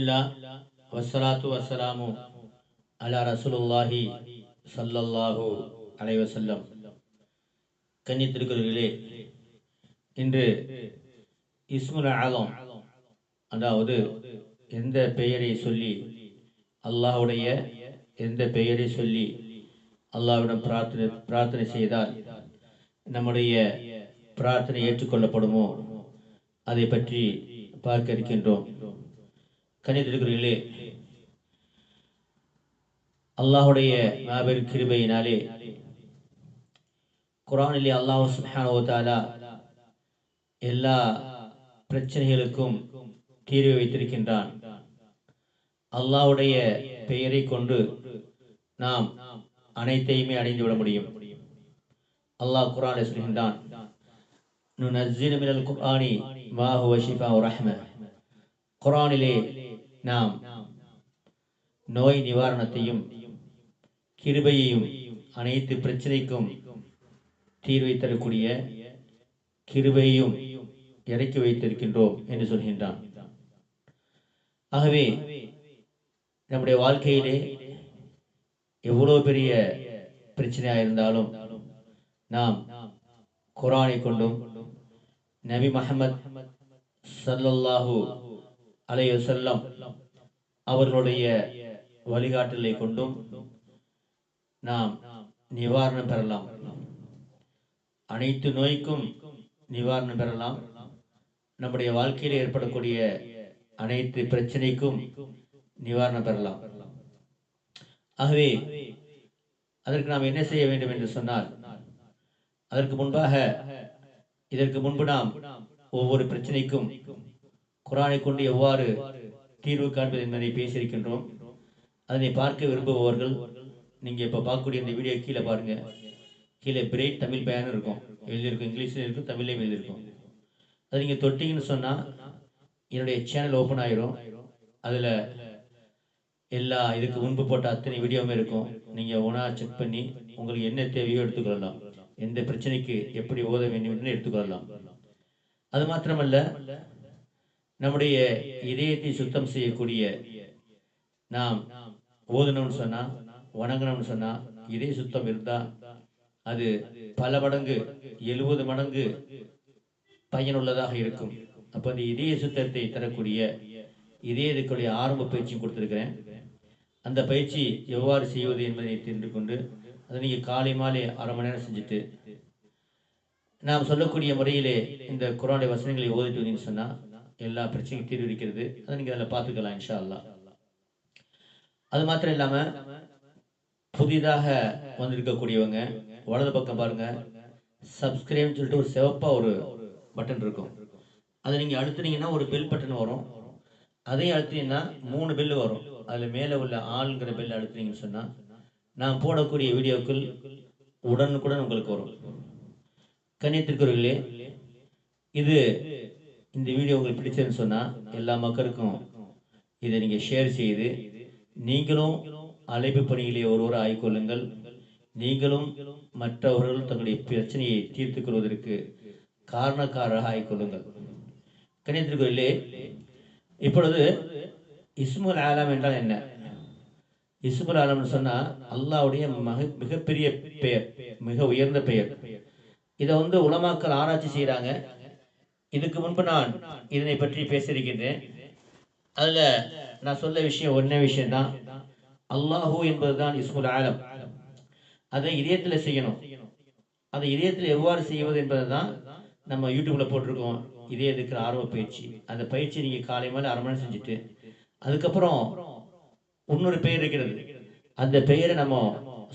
பிஸ்மில்லா வஸ்ஸலாத்து வஸ்ஸலாமு அலா ரசூலுல்லாஹி ஸல்லல்லாஹு அலைஹி வஸல்லம். கண்ணியத்திற்குரியவர்களே, இன்று இஸ்முல் ஆலம், அதாவது எந்த பெயரை சொல்லி அல்லாஹ்வுடைய எந்த பெயரை சொல்லி அல்லாஹ்விடம் பிரார்த்தனை செய்தால் நம்முடைய பிரார்த்தனை ஏற்றுக்கொள்ளப்படுமோ அதை பற்றி பார்க்க இருக்கின்றோம். கண்ணியத்திற்குரியவர்களே, அல்லாஹ்வுடைய மாபெரும் கிருபையினாலே குர்ஆனிலே அல்லாஹ் சுப்ஹானஹு வ தஆலா எல்லா பிரச்சனைகளுக்கும் தீர்வு வைத்திருக்கின்றான். அல்லாஹ்வுடைய பெயரை கொண்டு நாம் அனைத்தையுமே அடைந்து விட முடியும். அல்லாஹ் குர்ஆனில் சொல்கின்றான், நுனஸ்ஸிலு மினல் குர்ஆனி மா ஹுவ ஷிஃபாஉ ரஹ்ம. குர்ஆனிலே நாம் நோய் நிவாரணத்தையும் கிருபையையும் அனைத்து பிரச்சனைக்கும் தீர்வை தரக்கூடிய கிருபையையும் இறக்கி வைத்திருக்கின்றோம் என்று சொல்கின்றான். ஆகவே நம்முடைய வாழ்க்கையிலே எவ்வளவு பெரிய பிரச்சனையாக இருந்தாலும் நாம் குர்ஆனை கொண்டும் நபி முஹம்மத் ஸல்லல்லாஹு அலைஹி வஸல்லம் அவர்களுடைய வழிகாட்டலை கொண்டும் நாம் நிவாரணம் பெறலாம். அனைத்து நோய்க்கும் நிவாரணம் பெறலாம். நம்முடைய வாழ்க்கையில் ஏற்படக்கூடிய அனைத்து பிரச்சனைக்கும் நிவாரணம் பெறலாம். ஆகவே அதற்கு நாம் என்ன செய்ய வேண்டும் என்று சொன்னால், அதற்கு முன்பாக இதற்கு முன்பு நாம் ஒவ்வொரு பிரச்சனைக்கும் குர்ஆனை கொண்டு எவ்வாறு தீர்வு காண்பது என்பதை பேசியிருக்கின்றோம். அதனை பார்க்க விரும்புபவர்கள் நீங்கள் இப்போ பார்க்கக்கூடிய இந்த வீடியோ கீழே பாருங்க. கீழே பிரைட் தமிழ் பயான் இருக்கும், எழுதியிருக்கும், இங்கிலீஷில் இருக்கும், தமிழ்லையும் எழுதியிருக்கும். அதை நீங்கள் தொட்டிங்கன்னு சொன்னால் என்னுடைய சேனல் ஓப்பன் ஆயிரும். அதில் எல்லா இதுக்கு முன்பு போட்ட அத்தனை வீடியோவுமே இருக்கும். நீங்கள் ஒன்றா செக் பண்ணி உங்களுக்கு என்ன தேவையோ எடுத்துக்கொள்ளலாம். எந்த பிரச்சனைக்கு எப்படி ஓத வேண்டும் என்று எடுத்துக்கொள்ளலாம். அது மாத்திரமல்ல, நம்முடைய இதயத்தை சுத்தம் செய்யக்கூடிய நாம் ஓதணும்னு சொன்னால், வணங்கணும்னு சொன்னால், இதய சுத்தம் இருந்தால் அது பல மடங்கு 70 மடங்கு பயனுள்ளதாக இருக்கும். அப்போ அந்த இதய சுத்தத்தை தரக்கூடிய இதயத்துக்குரிய ஆரம்ப பயிற்சியும் கொடுத்துருக்கிறேன். அந்த பயிற்சி எவ்வாறு செய்வது என்பதை தெரிந்து கொண்டு அதை நீங்கள் காலை மாலை அரை மணி நேரம் செஞ்சுட்டு நாம் சொல்லக்கூடிய முறையிலே இந்த குர்ஆனுடைய வசனங்களை ஓதிட்டு வந்தீங்கன்னு சொன்னால் எல்லா பிரச்சனைக்கும் தீர்வு இருக்கிறது. அதை நீங்கள் அதில் பார்த்துக்கலாம் இன்ஷா அல்லாஹ். அது மாத்திரம் இல்லாமல் புதிதாக வந்திருக்கக்கூடியவங்க வலது பக்கம் பாருங்க, சப்ஸ்கிரைப்னு சொல்லிட்டு ஒரு சிவப்பாக ஒரு பட்டன் இருக்கும். அதை நீங்கள் அழுத்துனீங்கன்னா ஒரு பெல் பட்டன் வரும். அதையும் அழுத்தினீங்கன்னா 3 பெல் வரும். அதில் மேலே உள்ள ஆளுங்கிற பெல் அழுத்தினீங்கன்னு சொன்னால் நான் போடக்கூடிய வீடியோக்கள் உடனுக்குடன் உங்களுக்கு வரும். கண்ணியத்திற்குரியவர்களே, இந்த வீடியோ உங்களுக்கு பிடிச்சதுன்னு சொன்னால் எல்லா மக்களுக்கும் இதை நீங்கள் ஷேர் செய்து நீங்களும் அழைப்பு பணியிலே ஒருவராக ஆய்கொள்ளுங்கள். நீங்களும் மற்றவர்கள் தங்களுடைய பிரச்சனையை தீர்த்துக் கொள்வதற்கு காரணக்காரராக ஆய்கொள்ளுங்கள். கண்ணியத்திற்குரியவர்களே, இப்பொழுது இஸ்முல் ஆலம் என்றால் என்ன? இஸ்முல் ஆலம்னு சொன்னால் அல்லாஹ்வுடைய மிகப்பெரிய பெயர், மிக உயர்ந்த பெயர். இதை உலமாக்கள் ஆராய்ச்சி செய்கிறாங்க. இதுக்கு முன்பு நான் இதனை பற்றி பேசியிருக்கின்றேன். அதில் நான் சொல்ல விஷயம் ஒன்றே விஷயம்தான், அல்லாஹூ என்பதுதான் இஸ்முல் ஆலம். அதை இதயத்தில் செய்யணும். அதை இதயத்தில் எவ்வாறு செய்வது என்பது தான் நம்ம யூடியூப்பில் போட்டிருக்கோம். இதயத்துக்கு ஆர்வ பயிற்சி. அந்த பயிற்சி நீங்கள் காலை மேலே அரை மணி செஞ்சுட்டு அதுக்கப்புறம் இன்னொரு பெயர் இருக்கிறது. அந்த பெயரை நம்ம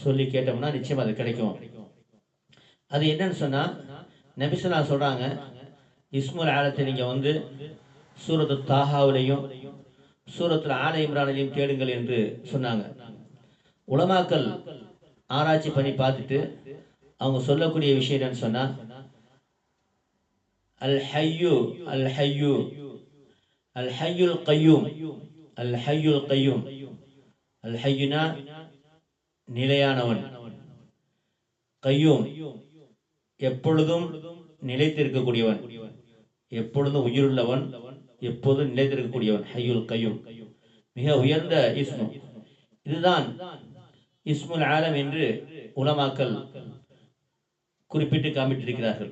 சொல்லி கேட்டோம்னா நிச்சயம் அது கிடைக்கும். அது என்னன்னு சொன்னால், நபி ஸல்லல்லாஹு சொல்கிறாங்க, இஸ்முல் ஆலத்தை நீங்கள் சூரத்து தாஹாவிலையும் சூரத்துல ஆல இம்ரானிலையும் தேடுங்கள் என்று சொன்னாங்க. உலமாக்கள் ஆராய்ச்சி பண்ணி பார்த்துட்டு அவங்க சொல்லக்கூடிய விஷயம் என்னன்னு சொன்னா, அல் ஹய்யு அல் ஹய்யு அல் ஹய்யுல் கய்யூம் அல் ஹய்யுல் கய்யூம். அல் ஹய்யுனா நிலையானவன், கய்யூம் எப்பொழுதும் நிலைத்திருக்கக்கூடியவன், எப்பொழுதும் உயிருள்ளவன், எப்போதும் நிலைத்திருக்கக்கூடியவன், ஹய்யுல் கய்யூம். மிக உயர்ந்த இஸ்மு. இதுதான் இஸ்முல் ஆலம் என்று உலமாக்கள் குறிப்பிட்டு காமிட்டிருக்கிறார்கள்.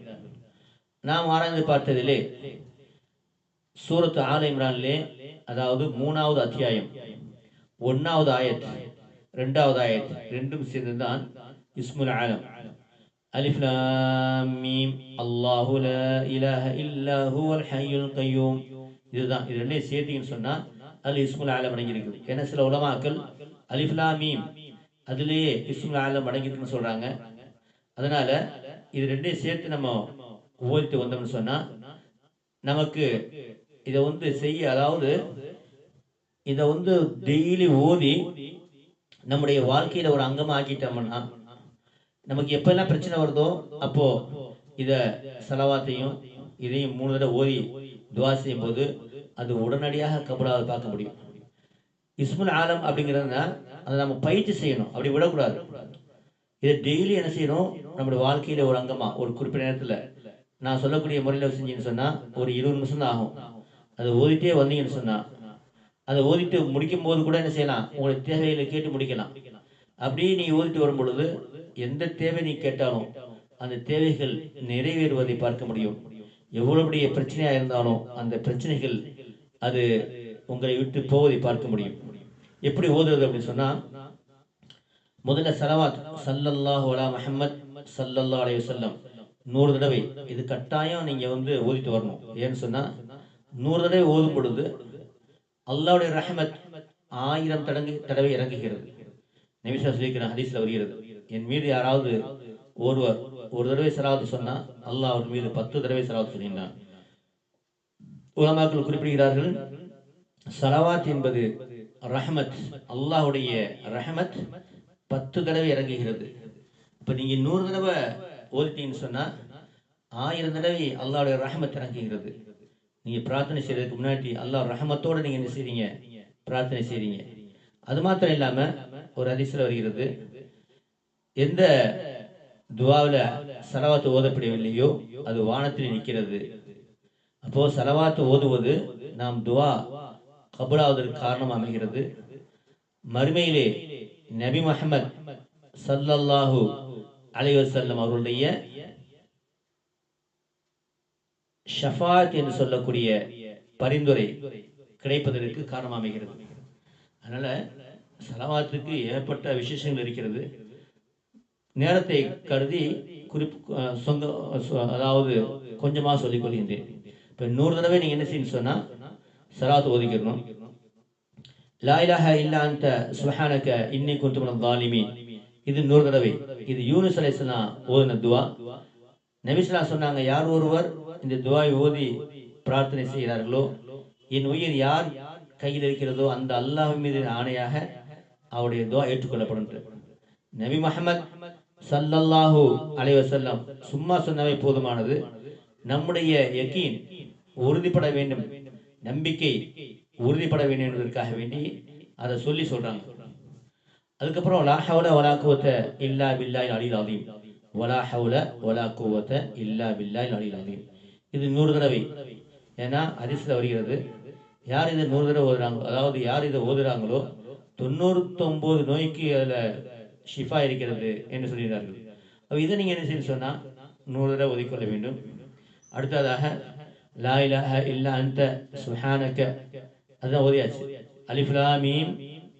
நாம் ஆராய்ந்து பார்த்ததிலே சூரத்து ஆல இம்ரானிலே, அதாவது 3வது அத்தியாயம் 1வது ஆயத் 2வது ஆயத் ரெண்டும் சேர்ந்துதான் இஸ்முல் ஆலம். அலிஃப் லாம் மீம் அல்லாஹு லா இலாஹ இல்லா ஹுவல் ஹய்யுல் கய்யூம். இதுதான், இது ரெண்டையும் சேர்த்தீங்கன்னு சொன்னா அதில் இஸ்முல் ஆலம் அடங்கியிருக்குது. ஏன்னா சில உலமாக்கள் அலிஃப் லாம் மீம் அதுலேயே இஸ்முல் ஆலம் அடங்கியிருக்குன்னு சொல்றாங்க. அதனால இது ரெண்டையும் சேர்த்து நம்ம ஓதிட்டு வந்தோம்னு சொன்னா நமக்கு இதை செய்ய, அதாவது இதை டெய்லி ஓதி நம்முடைய வாழ்க்கையில ஒரு அங்கமா ஆக்கிட்டோம்னா, நமக்கு எப்பெல்லாம் பிரச்சனை வருதோ அப்போ இத சலவாத்தையும் இதையும் 3 தடவை ஓதி துவா செய்யும் போது அது உடனடியாக கபூலாக பார்க்க முடியும். இஸ்முல் ஆலம் அப்படிங்கிறதுனா அதை நம்ம பயிற்சி செய்யணும், அப்படி விடக்கூடாது. இதை டெய்லி என்ன செய்யணும், நம்முடைய வாழ்க்கையில ஒரு அங்கமா ஒரு குறிப்பிட்ட நேரத்தில் நான் சொல்லக்கூடிய முறையில் செஞ்சீங்கன்னு சொன்னா ஒரு 20 நிமிஷம் தான் ஆகும். அதை ஓதிட்டே வந்தீங்கன்னு சொன்னா அதை ஓதிட்டு முடிக்கும் போது கூட என்ன செய்யலாம், உங்களுடைய தேவைகளை கேட்டு முடிக்கலாம். அப்படியே நீ ஓதிட்டு வரும் பொழுது எந்த தேவை நீ கேட்டாலும் அந்த தேவைகள் நிறைவேறுவதை பார்க்க முடியும். எவ்வளவு பெரிய பிரச்சனையா இருந்தாலும் அந்த பிரச்சனைகள் அது உங்களை விட்டு போவதை பார்க்க முடியும். எப்படி ஓதுறது அப்படின்னு சொன்னா, முதல்ல சலவாத் ஸல்லல்லாஹு அலா முஹம்மத் ஸல்லல்லாஹு அலைஹி வஸல்லம் 100 தடவை இது கட்டாயம் நீங்க ஓதிட்டு வரணும். ஏன்னு சொன்னா 100 தடவை ஓதும் பொழுது அல்லாஹ்வுடைய ரஹ்மத் 1000 தடவை இறங்குகிறது. நபி ஸல்லல்லாஹு அலைஹி வஸல்லம் ஹதீஸ்ல வருகிறது, என் மீது யாராவது ஒருவர் ஒரு தடவை ஸலவாத் சொன்னா அல்லாஹ் அவர் மீது 10 தடவை ஸலவாத் சொல்கிறான். உலமாக்கள் குறிப்பிடுகிறார்கள், ஸலவாத் என்பது ரஹ்மத், அல்லாஹ்வுடைய ரஹ்மத் 10 தடவை இறங்குகிறது. இப்ப நீங்க 100 தடவை ஓதிட்டீங்கன்னு சொன்னா 1000 தடவை அல்லாஹ்வுடைய ரஹ்மத் இறங்குகிறது. நீங்க பிரார்த்தனை செய்யறதுக்கு முன்னாடி அல்லாஹ் ரஹ்மத்தோட நீங்க என்ன செய்றீங்க, பிரார்த்தனை செய்றீங்க. அது மாத்திரம் இல்லாம ஒரு ஹதீஸ்ல வருகிறது, எந்த துவாவில் சலவாத்து ஓதப்படவில்லையோ அது வானத்தில் நிற்கிறது. அப்போ சலவாத்து ஓதுவது நாம் துவா கபூலாவதற்கு காரணம் அமைகிறது. மறுமையிலே நபி முஹம்மத் ஸல்லல்லாஹு அலைஹி வஸல்லம் அவர்களுடைய ஷஃபாத் என்று சொல்லக்கூடிய பரிந்துரை கிடைப்பதற்கு காரணம் அமைகிறது. அதனால சலவாத்துக்கு ஏற்பட்ட விசேஷங்கள் இருக்கிறது. நேரத்தை கருதி அதாவது கொஞ்சமாக சொல்லிக் கொள்கின்றேன். இப்போ 100 தடவை நீங்க என்ன செய்யணும் சொன்னா சலாத் ஓதிக்கணும். லா இலாஹ இல்லா அன்த சுப்ஹானக இன்னி குன்து மினல் ஸாலிமீன், இது 100 தடவை. இது யூனுஸ் அலைஹிஸ்ஸலாம் ஓதின துவா. நபி ஸல்லல்லாஹு சொன்னாங்க, யார் ஒருவர் இந்த துவாவை ஓதி பிரார்த்தனை செய்கிறார்களோ, என் உயிர் யார் கையில் இருக்கிறதோ அந்த அல்லாஹ் மீது ஆணையாக அவருடைய துவா ஏற்றுக்கொள்ளப்படும். நபி முஹம்மத் ஸல்லல்லாஹு அலைஹி வஸல்லம் சும்மா சொன்னவை போதுமானது. நம்முடைய யகீன் உறுதிப்பட வேண்டும், நம்பிக்கை உறுதிப்பட வேண்டும் என்பதற்காக வேண்டி அதை சொல்றாங்க. அதுக்கப்புறம் லா ஹவ்ல வலா குவத்த இல்லா பில்லாஹில் அலில் அலீம், வலா ஹவ்ல வலா குவத்த இல்லா பில்லாஹில் அலில் அலீம், இது 100 தடவை. ஏன்னா ஹதீஸ்ல வருகிறது, யார் இதை 100 தடவை ஓதுறாங்களோ, அதாவது யார் இதை ஓதுறாங்களோ 99 நோய்க்கு அதுல ஷிஃபா இருக்கிறது என்று சொல்கிறார்கள். இதை நீங்க என்ன செய்ய சொன்னா 100 தடவை ஓதிக்கொள்ள வேண்டும். அடுத்ததாக லா இலாஹ இல்லா அன்த சுப்ஹானக, அதுதான் ஓதியாச்சு. அலிஃப் லாம் மீம்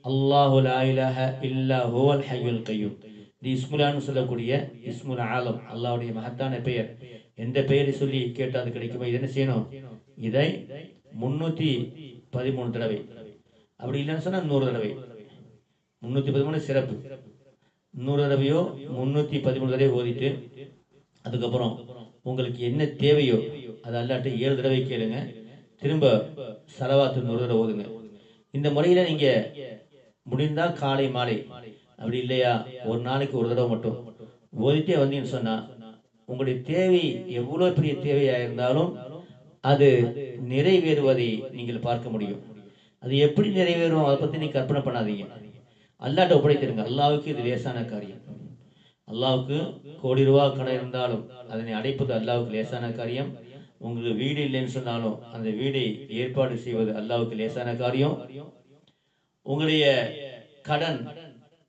அல்லாஹு லா இலாஹ இல்லா ஹுவல் ஹய்யுல் கய்யூம், இது இஸ்முலான்னு சொல்லக்கூடிய இஸ்முல் ஆலம், அல்லாஹ்வுடைய மகத்தான பெயர். எந்த பெயரை சொல்லி கேட்டால் அது கிடைக்குமோ இதை என்ன செய்யணும், இதை 313 தடவை, அப்படி இல்லைன்னு சொன்னா 100 தடவை. 313 சிறப்பு, 100 தடவையோ 313 தடவை ஓதிட்டு அதுக்கப்புறம் உங்களுக்கு என்ன தேவையோ அது அல்லாட்ட 7 தடவை கேளுங்க. திரும்ப சலவாத்து 100 தடவை ஓதுங்க. இந்த முறையில நீங்க முடிந்தா காலை மாலை, அப்படி இல்லையா ஒரு நாளைக்கு ஒரு தடவை மட்டும் ஓதிட்டே வந்தீங்கன்னு சொன்னா உங்களுடைய தேவை எவ்வளவு பெரிய தேவையா இருந்தாலும் அது நிறைவேறுவதை நீங்கள் பார்க்க முடியும். அது எப்படி நிறைவேறும் அதை பத்தி நீங்க கற்பனை பண்ணாதீங்க, அல்லாட்ட ஒப்படைத்திருங்க. அல்லாவுக்கு இது லேசான காரியம். அல்லாவுக்கு கோடி ரூபாய் கடை இருந்தாலும் அதனை அடைப்பது அல்லாவுக்கு லேசான காரியம். உங்களுக்கு வீடு இல்லைன்னு சொன்னாலும் அந்த வீடை ஏற்பாடு செய்வது அல்லாவுக்கு லேசான காரியம். உங்களுடைய கடன்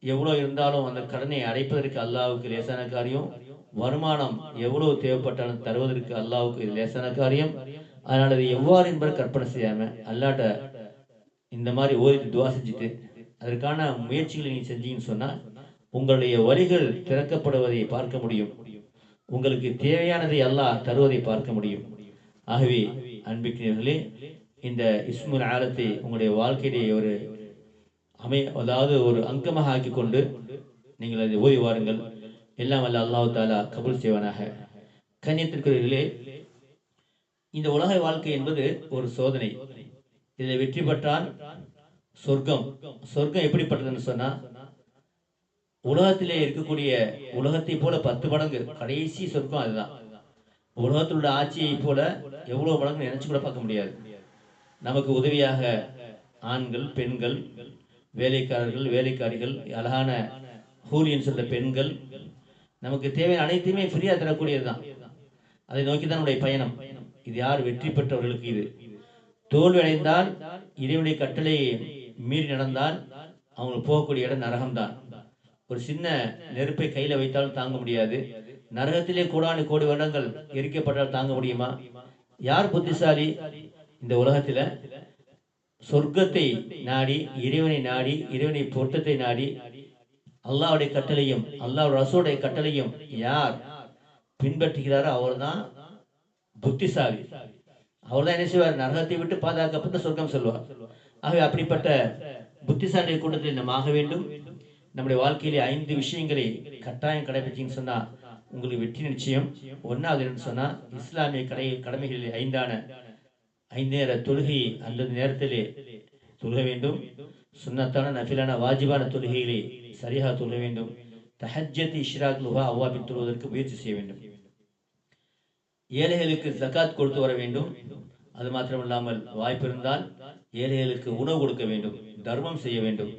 எவ்வளோ இருந்தாலும் அந்த கடனை அடைப்பதற்கு அல்லாஹ்வுக்கு லேசான காரியம். வருமானம் எவ்வளவு தேவைப்பட்டாலும் தருவதற்கு அல்லாஹ்வுக்கு இது லேசான காரியம். அதனால் அது எவ்வாறு என்பதை கற்பனை செய்யாமல் அல்லாட்ட இந்த மாதிரி ஓதிட்டு துவா செஞ்சுட்டு அதற்கான முயற்சிகளை நீங்கள் செஞ்சீங்கன்னு சொன்னால் உங்களுடைய வழிகள் திறக்கப்படுவதை பார்க்க முடியும். உங்களுக்கு தேவையானதை அல்லாஹ் தருவதை பார்க்க முடியும். ஆகவே அன்பிற்குரியவர்களே, இந்த இஸ்முல் ஆலத்தை உங்களுடைய வாழ்க்கையிலே ஒரு அதாவது ஒரு அங்கமாக ஆக்கி கொண்டு நீங்கள் அதை ஓதி வாருங்கள். எல்லாம் வல்ல அல்லாஹ் தாலா கபூல் செய்வானாக. கண்ணியத்திற்குரியவர்களே, இந்த உலக வாழ்க்கை என்பது ஒரு சோதனை. இதில் வெற்றி பெற்றால் சொர்க்கம். சொர்க்கம் எப்படிப்பட்டதுன்னு சொன்னா, உலகத்திலே இருக்கக்கூடிய உலகத்தை போல 10 மடங்கு கடைசி சொர்க்கம் அதுதான். உலகத்தில் உள்ள ஆட்சியை போல எவ்வளவு மடங்கு நினைச்சு கூட பார்க்க முடியாது. நமக்கு உதவியாக ஆண்கள், பெண்கள், வேலைக்காரர்கள், வேலைக்காரிகள், அழகான ஹூலியன் சொல்ற பெண்கள், நமக்கு தேவையான அனைத்தையுமே ஃப்ரீயா தரக்கூடியது தான். அதை நோக்கி தான் நம்முடைய பயணம். இது யார் வெற்றி பெற்றவர்களுக்கு. இது தோல்வி அடைந்தால், இறைவனுடைய கட்டளையை மீறி நடந்தால் அவங்களுக்கு போகக்கூடிய இடம் நரகம்தான். ஒரு சின்ன நெருப்பை கையில வைத்தாலும் தாங்க முடியாது. நரகத்திலே கோடானு கோடி வருடங்கள் எரிக்கப்பட்டால் தாங்க முடியுமா? யார் புத்திசாலி? இந்த உலகத்துல சொர்க்கத்தை நாடி, இறைவனை நாடி, இறைவனை பொருத்தத்தை நாடி, அல்லாஹ்வுடைய கட்டளையும் அல்லாஹ் ரசூலுடைய கட்டளையும் யார் பின்பற்றுகிறாரோ அவர்தான் புத்திசாலி. அவர்தான் என்ன செய்வார்? நரகத்தை விட்டு பாதுகாக்கப்பட்டு சொர்க்கம் செல்வார். ஆகவே அப்படிப்பட்ட புத்திசாலி கூட்டத்தில் நாம் ஆக வேண்டும். நம்முடைய வாழ்க்கையிலே 5 விஷயங்களை கட்டாயம் கடைபிடிச்சின்னு சொன்னா உங்களுக்கு வெற்றி நிச்சயம். ஒன்னாவது என்னன்னு சொன்னா, இஸ்லாமிய கடமைகளில் 5 நேர தொழுகை அந்தந்த நேரத்திலே தொழுக வேண்டும். சுன்னத்தான நஃபிலான வாஜிபான தொழுகைகளை சரியாக தொழுக வேண்டும். தஹஜ்ஜத், இஷ்ராக், லுஹா, அவ்வாபின் தொழுவதற்கு முயற்சி செய்ய வேண்டும். ஏழைகளுக்கு ஜகாத் கொடுத்து வர வேண்டும். அது மாத்திரமில்லாமல் வாய்ப்பு இருந்தால் ஏழைகளுக்கு உணவு கொடுக்க வேண்டும், தர்மம் செய்ய வேண்டும்.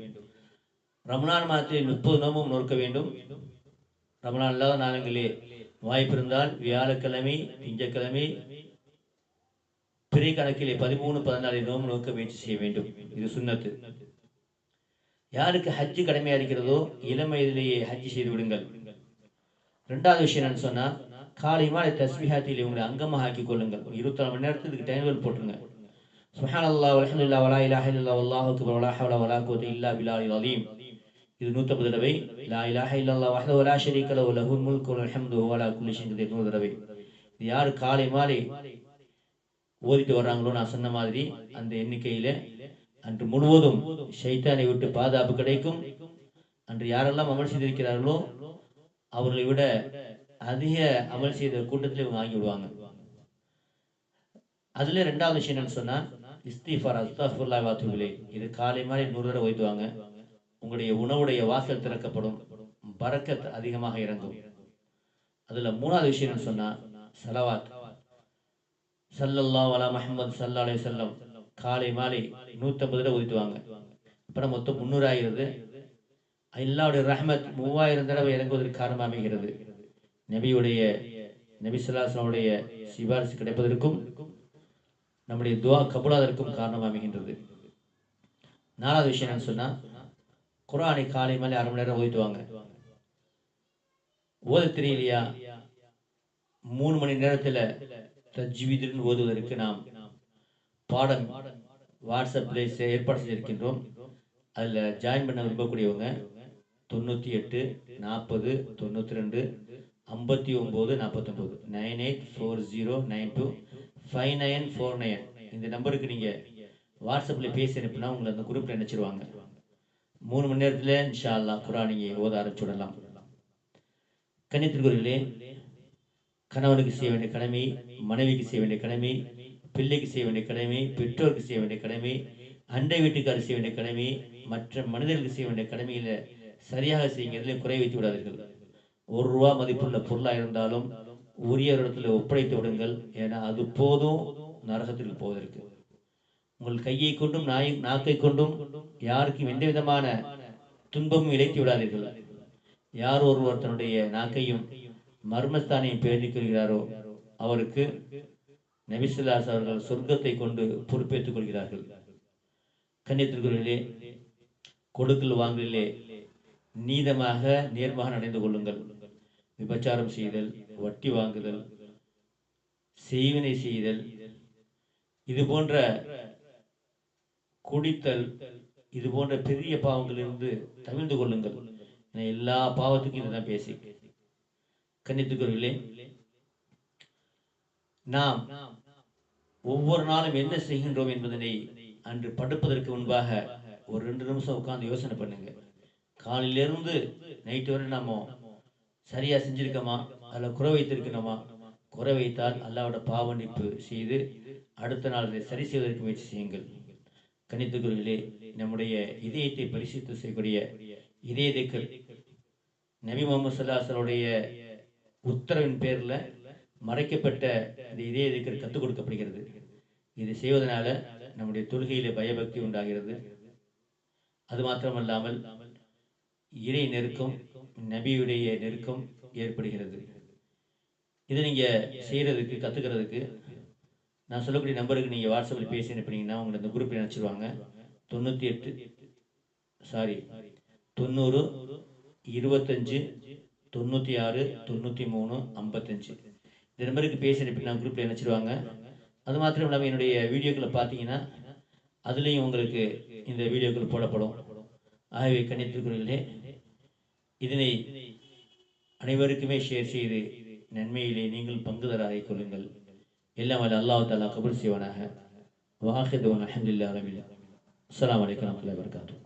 ரமலான் மாதத்தில் 30 நோம்பும் நோக்க வேண்டும். ரமலான் இல்லாத நாளங்களிலே வாய்ப்பு இருந்தால் வியாழக்கிழமை, திங்கட்கிழமை, பிறை கணக்கிலே 13, 14 நோம்பு நோக்க முயற்சி செய்ய வேண்டும். இது சுன்னத்து. யாருக்கு ஹஜ்ஜு கடமையா இருக்கிறதோ இளம் வயதிலேயே ஹஜ்ஜு செய்து விடுங்கள். 2வது விஷயம் என்னன்னு சொன்னா, காலை மாலை தஸ்பீஹாத்தில் உங்களை அங்கமாக ஆக்கிக் கொள்ளுங்கள். 24 மணி நேரத்துக்கு டைம் போட்டுருங்க. சுப்ஹானல்லாஹ் வல்ஹம்துலில்லாஹ் வலா இலாஹா இல்லல்லாஹ் வல்லாஹு அக்பர் வலா ஹவ்ல வலா குவத்த இல்லா பில்லாஹில் அலீம். இது 150 தடவை. லா இலாஹா இல்லல்லாஹ் வஹ்தஹு லா ஷரீக லஹு லஹுல் முல்கு வல் ஹம்து வஹுவ அலா குல்லி ஷைஇன் கதீர் 100 தடவை. இது யார் காலை மாலை ஓதிட்டு வர்றாங்களோ நான் சொன்ன மாதிரி அந்த எண்ணிக்கையில அன்று முழுவதும் ஷைத்தானை விட்டு பாதுகாப்பு கிடைக்கும். அன்று யாரெல்லாம் அமல் செய்திருக்கிறார்களோ அவர்களை விட அதிக அமல் செய்த கூட்டத்தில் இவங்க வாங்கி விடுவாங்க. அதுல 2வது விஷயம் என்னன்னு சொன்னா, இஸ்திஃபார், அஸ்தக்ஃபிருல்லாஹ் வ அத்தூபு இலைஹ். இது காலை மாலை 100 தடவை ஓதுவாங்க. உங்களுடைய உணவுடைய வாசல் திறக்கப்படும், பரக்கத் அதிகமாக இறங்கும். அதுல 3வது விஷயம் என்னன்னு சொன்னா, ஸலவாத், ஸல்லல்லாஹு அலா முஹம்மது ஸல்லல்லாஹு அலைஹி வஸல்லம் காலை மாலை 150 தடவை ஓதிட்டுவாங்க. அப்புறம் மொத்தம் 300 ஆகிறது. அல்லாஹ்வுடைய ரஹ்மத் 3000 தடவை இறங்குவதற்கு காரணமாக அமைகிறது. நபி ஸல்லல்லாஹு அலைஹி வஸல்லம் சிபாரிசு கிடைப்பதற்கும் நம்முடைய துஆ கபூலாவதற்கும் காரணமாக அமைகின்றது. 4வது விஷயம் என்னன்னு சொன்னா, குர்ஆனை காலை மாலை 1/2 மணி நேரம் ஓதிட்டுவாங்க. ஓத தெரியலையா, 3 மணி நேரத்துல தஜ்வீதுடன் ஓதுவதற்கு நாம் பாடம் வாட்ஸ்அப்ல ஏற்பாடு செய்திருக்கின்றோம். அதுல ஜாயின் பண்ண விரும்பக்கூடியவங்க 98 40 92 59 49 9840925949 இந்த நம்பருக்கு நீங்க வாட்ஸ்அப்ல பேசி அனுப்பினா உங்களை அந்த குரூப்ல நினைச்சிருவாங்க. 3 மணி நேரத்துல இன்ஷா அல்லாஹ் குர்ஆன் நீங்க ஓத ஆரம்பிச்சுடலாம். கன்னியத்திற்குரியவர்களே, கணவனுக்கு செய்ய வேண்டிய கடமை, மனைவிக்கு செய்ய வேண்டிய கடமை, பிள்ளைக்கு செய்ய வேண்டிய கடமை, பெற்றோருக்கு செய்ய வேண்டிய கடமை, அண்டை வீட்டுக்காரர் செய்ய வேண்டிய கடமை, மற்ற மனிதர்களுக்கு செய்ய வேண்டிய கடமையில சரியாக செய்யுங்கிறதுல குறை வைத்து விடாதீர்கள். ₹1 மதிப்புள்ள பொருளாக இருந்தாலும் உரிய இடத்துல ஒப்படைத்து விடுங்கள். ஏன்னா அது போதும் நரகத்திற்கு போவதற்கு. உங்கள் கையை கொண்டும் நாக்கை கொண்டும் யாருக்கும் எந்த விதமான துன்பமும் இழைத்து விடாதீர்கள். யார் ஒருவர் தன்னுடைய நாக்கையும் மர்மஸ்தானையும் பேணிக் கொள்கிறாரோ அவருக்கு நபி ஸல்லல்லாஹு அலைஹி வஸல்லம் அவர்கள் சொர்க்கத்தை கொண்டு பொறுப்பேற்றுக் கொள்கிறார்கள். கண்ணியத்திற்குரியவர்களே, கொடுக்கல் வாங்கலிலே நீதமாக நேர்மாக நடந்து கொள்ளுங்கள். விபச்சாரம் செய்தல், வட்டி வாங்குதல், செய்வினை செய்தல், இது போன்ற குடித்தல், இது போன்ற பெரிய பாவங்களிலிருந்து தவிர்ந்து கொள்ளுங்கள். எல்லா பாவத்துக்கும் இதுதான் பேசி. கன்னித்துக்குரியவர்களே, நாம் ஒவ்வொரு நாளும் என்ன செய்கின்றோம் என்பதனை அன்று படுப்பதற்கு முன்பாக ஒரு 2 நிமிஷம் உட்கார்ந்து யோசனை பண்ணுங்க. காலையிலிருந்து நைட்டு வரை நாம சரியா செஞ்சிருக்கோமா, அதில் குறை வைத்திருக்கணுமா? குறை வைத்தால் அல்லாஹ்வோட பாவமன்னிப்பு செய்து அடுத்த நாள் அதை சரி செய்வதற்கு முயற்சி செய்யுங்கள். கன்னித்துக்குரியவர்களே, நம்முடைய இதயத்தை பரிசுத்தம் செய்யக்கூடிய இதய திக்ர் நபி முகமது ஸல்லல்லாஹு அலைஹி வஸல்லம் உத்தரவின் பேரில் மறைக்கப்பட்ட இந்த இதய திக்ர் கற்றுக் கொடுக்கப்படுகிறது. இது செய்வதனால நம்முடைய தொழுகையிலே பயபக்தி உண்டாகிறது. அது மாத்திரமல்லாமல் இறை நெருக்கம், நபியுடைய நெருக்கம் ஏற்படுகிறது. இதை நீங்கள் செய்கிறதுக்கு, கற்றுக்கிறதுக்கு நான் சொல்லக்கூடிய நம்பருக்கு நீங்கள் வாட்ஸ்அப்பில் பேசி அனுப்பினீங்கன்னா உங்களை இந்த குரூப்பில் நினச்சிருவாங்க. 90 25 96 93 55 இந்த நம்பருக்கு பேசி அனுப்பினா குரூப்பில் நினச்சிருவாங்க. அது மாத்திரம் இல்லாமல் என்னுடைய வீடியோக்களை பார்த்தீங்கன்னா அதுலேயும் உங்களுக்கு இந்த வீடியோக்கள் போடப்படும். ஆகவே கன்னித்துக்குரியவர்களே, இதனை அனைவருக்குமே ஷேர் செய்து நன்மையிலே நீங்கள் பங்குதாராகிக் கொள்ளுங்கள். எல்லாம் வல்ல அல்லாஹ் தஆலா கபூல் செய்வானாக. வாஹிது அல்ஹம்துலில்லாஹி ரப்பில் ஆலமீன். அஸ்ஸலாமு அலைக்கும் வரஹ்மத்துல்லாஹி வபரகாத்துஹு.